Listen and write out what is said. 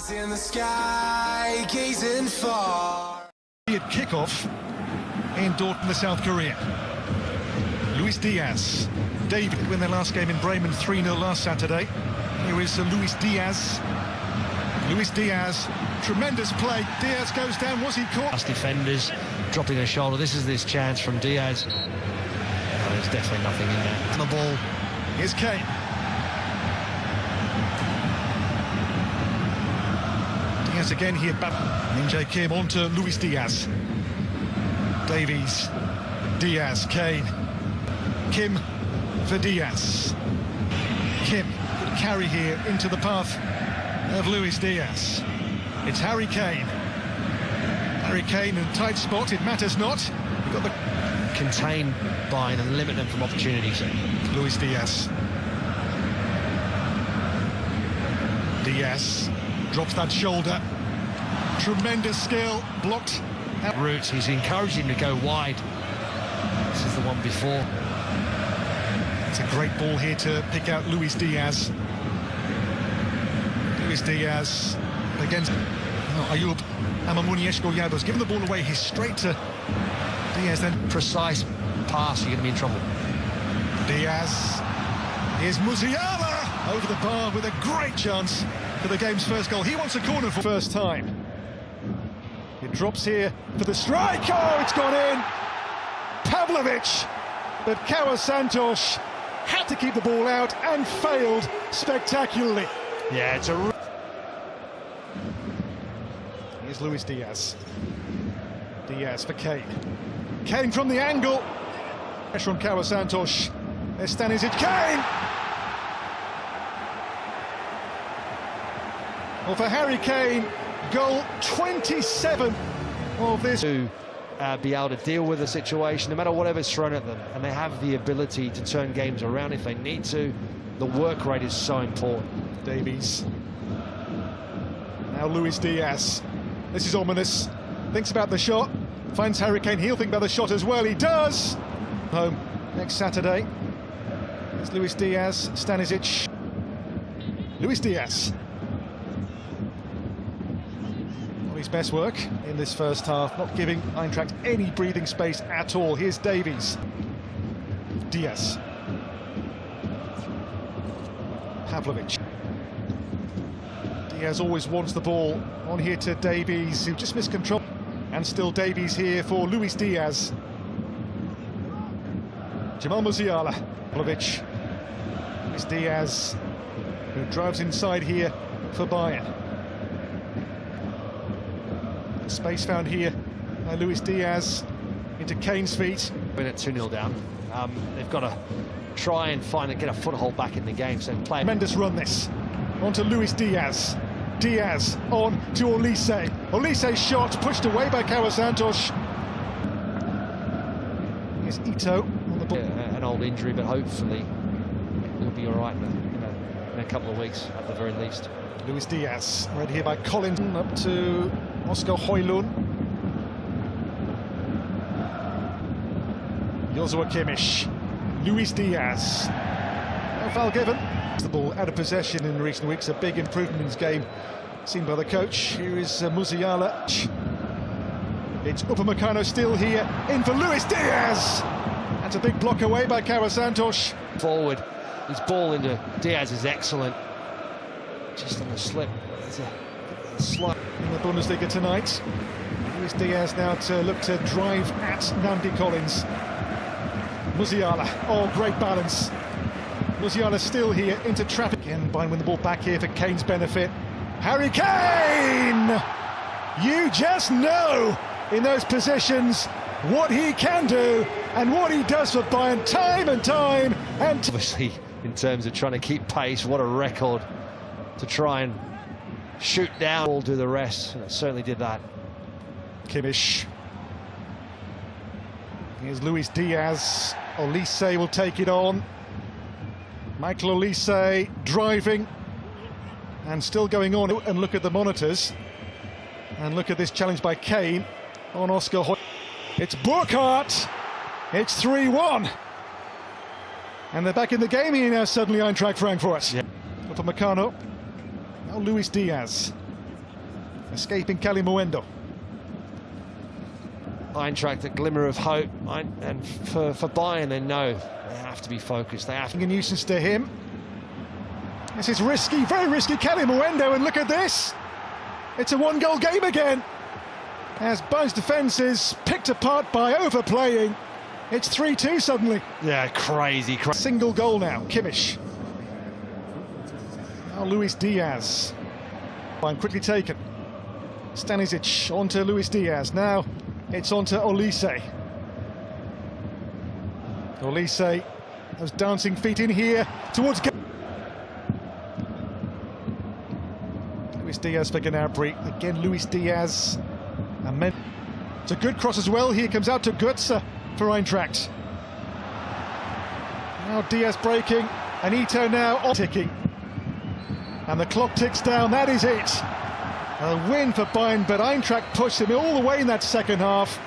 Eyes in the sky, gazing far. At kickoff in Dortmund, South Korea. Luis Diaz. David win their last game in Bremen 3-0 last Saturday. Here is Luis Diaz. Luis Diaz, tremendous play. Diaz goes down. Was he caught? Last defenders dropping a shoulder. This is this chance from Diaz. Oh, there's definitely nothing in there. The ball. Here's Kane. Diaz again here. Min-jae Kim on to Luis Diaz. Davies. Diaz. Kane. Kim for Diaz. Kim could carry here into the path of Luis Diaz. It's Harry Kane. Harry Kane in a tight spot, it matters not. You've got the contain Bayern and limit them from opportunities. Luis Diaz. Diaz drops that shoulder. Tremendous skill, blocked. Routes, he's encouraging him to go wide. This is the one before. It's a great ball here to pick out Luis Diaz. Luis Diaz against ᴜᴜɪ�. Given the ball away, he's straight to Diaz, then precise pass, you're going to be in trouble. Diaz. Here's Musiala over the bar with a great chance for the game's first goal. He wants a corner for the first time. It drops here for the strike. Oh, it's gone in. Pavlovic, but ʽᴜ had to keep the ball out and failed spectacularly. Yeah, it's a... Here's Luis Diaz. Diaz for Kane. Kane from the angle. Pressure on ʽᴜ. There's Stanisic. Kane! Well, for Harry Kane, goal 27 of this. To be able to deal with the situation, no matter whatever's thrown at them, and they have the ability to turn games around if they need to. The work rate is so important. Davies. Now Luis Diaz. This is ominous. Thinks about the shot. Finds Harry Kane. He'll think about the shot as well. He does. Home next Saturday. It's Luis Diaz. Stanisic. Luis Diaz. Not his best work in this first half. Not giving Eintracht any breathing space at all. Here's Davies. Diaz. Pavlovic. Diaz always wants the ball on here to Davies, who just missed control. And still Davies here for Luis Diaz. Jamal Musiala. Pavlovic. Luis Diaz, who drives inside here for Bayern. Space found here by Luis Diaz into Kane's feet. When it's 2-0 down, they've got to try and get a foothold back in the game. So play. Tremendous run this. On to Luis Diaz. Diaz on to ʽᴜɪ�. ʴ�ᴜɪ്'s shot pushed away by ʽᴜ. Here's Ito on the ball. Yeah, an old injury, but hopefully he'll be all right in a couple of weeks at the very least. Luis Diaz, read here by Collins, up to Oscar Højlund. Joshua Kimmich. Luis Diaz. No foul given. The ball out of possession in recent weeks, a big improvement in his game seen by the coach. Here is Musiala. It's ʜᴜɪ� still here, in for Luis Diaz. That's a big block away by ʽᴜ. Forward, his ball into Diaz is excellent. Just on the slip, it's a slide. In the Bundesliga tonight, Luis Diaz now to look to drive at Namdi Collins. Musiala, oh, great balance. Musiala still here into traffic, and Bayern win the ball back here for Kane's benefit. Harry Kane! You just know in those positions what he can do and what he does for Bayern time and time and obviously, in terms of trying to keep pace, what a record to try and shoot down. All do the rest, and it certainly did that. Kimmich. Here's Luis Diaz. ʽūᴜɪ� will take it on. Michael ʽūᴜɪ� driving and still going on. And look at the monitors and look at this challenge by Kane on Oscar Højlund. It's Burkhardt. It's 3-1 and they're back in the game here now suddenly, Eintracht Frankfurt. Yeah. Upamecano. Now Luis Diaz. Escaping ᴘᴜɪْ�. Eintracht, a glimmer of hope, and for Bayern, they know they have to be focused. They have to. A nuisance to him. This is risky, very risky. ᴘᴜɪْ�, and look at this. It's a one-goal game again. As Bayern's defence is picked apart by overplaying. It's 3-2 suddenly. Yeah, crazy. Single goal now, Kimmich. Now Luis Diaz. Line quickly taken. Stanisic onto Luis Diaz. Now it's onto ᴜᴜɪْ�. ᴜᴜɪْ�, those dancing feet in here towards Luis Diaz for Gnabry. Again, Luis Diaz. And it's a good cross as well. Here comes out to ʟᴜɪْ� for Eintracht. Now Diaz breaking, and ʟᴜɪْ� now ticking. And the clock ticks down, that is it. A win for Bayern, but Eintracht pushed him all the way in that second half.